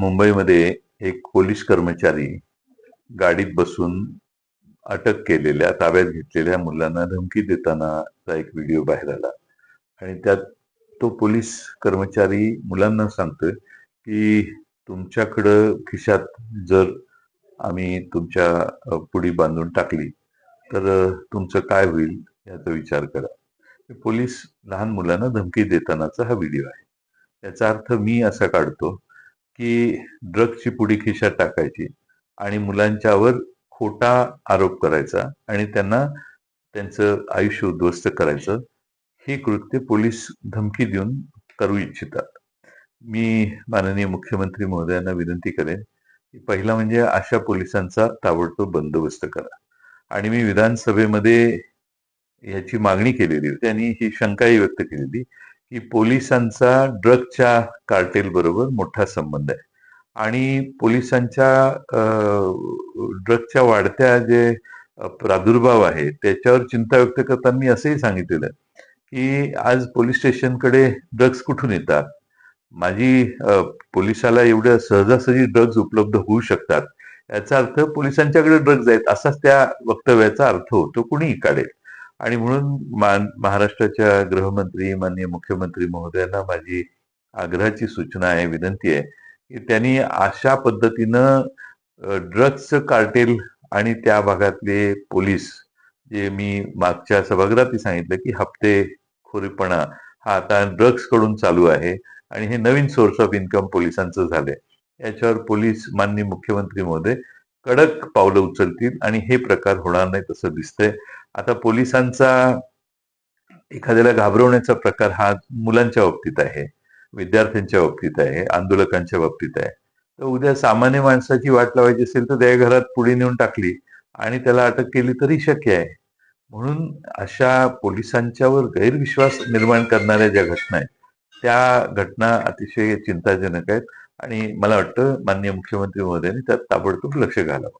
मुंबईमध्ये एक पोलीस कर्मचारी गाडीत बसून अटक केलेल्या, ताब्यात घेतलेल्या मुलांना धमकी देतानाचा एक व्हिडिओ बाहेर आला आणि त्यात तो पोलीस कर्मचारी मुलांना सांगतोय की तुमच्याकडं खिशात जर आम्ही तुमच्या पुडी बांधून टाकली तर तुमचं काय होईल याचा विचार करा. पोलीस लहान मुलांना धमकी देतानाचा हा व्हिडिओ आहे. याचा अर्थ मी असा काढतो की ड्रग्सची पुडी खिशात टाकायची आणि मुलांच्यावर खोटा आरोप करायचा आणि त्यांना त्यांचं आयुष्य उद्ध्वस्त करायचं, हे कृत्य पोलीस धमकी देऊन करू इच्छितात. मी माननीय मुख्यमंत्री महोदयांना विनंती करेन की पहिला म्हणजे अशा पोलिसांचा ताबडतोब बंदोबस्त करा. आणि मी विधानसभेमध्ये याची मागणी केलेली होती आणि ही शंकाही व्यक्त केलेली की पोलिसांचा ड्रग्सच्या कार्टेल बरोबर मोठा संबंध आहे आणि पोलिसांच्या ड्रग्सच्या वाढत्या जे प्रादुर्भाव आहे त्याच्यावर चिंता व्यक्त करताना मी असंही सांगितलेलं की आज पोलीस स्टेशनकडे ड्रग्स कुठून येतात. माझी पोलिसाला एवढ्या सहजासहजी ड्रग्ज उपलब्ध होऊ शकतात याचा अर्थ पोलिसांच्याकडे ड्रग्ज आहेत असाच त्या वक्तव्याचा अर्थ होतो, कुणीही काढेल. आणि म्हणून महाराष्ट्राच्या गृहमंत्री माननीय मुख्यमंत्री महोदयांना माझी आग्रहाची सूचना आहे, विनंती आहे की त्यांनी अशा पद्धतीनं ड्रग्सचं कार्टेल आणि त्या भागातले पोलीस, जे मी मागच्या सभागृहातही सांगितलं की हप्तेखोरीपणा हा आता ड्रग्स कडून चालू आहे आणि हे नवीन सोर्स ऑफ इन्कम पोलिसांचं झालंय, याच्यावर पोलीस माननीय मुख्यमंत्री महोदय कडक पावलं उचलतील आणि हे प्रकार होणार नाही तसं दिसतंय. आता पोलिसांचा एखाद्याला घाबरवण्याचा प्रकार हा मुलांच्या बाबतीत आहे, विद्यार्थ्यांच्या बाबतीत आहे, आंदोलकांच्या बाबतीत आहे. तर उद्या सामान्य माणसाची वाट लावायची असेल तर त्या घरात पुढे नेऊन टाकली आणि त्याला अटक केली तरी शक्य आहे. म्हणून अशा पोलिसांच्यावर गैरविश्वास निर्माण करणाऱ्या ज्या घटना आहेत त्या घटना अतिशय चिंताजनक आहेत आणि मला वाटतं माननीय मुख्यमंत्री महोदयांनी त्यात ताबडतोब लक्ष घालावं.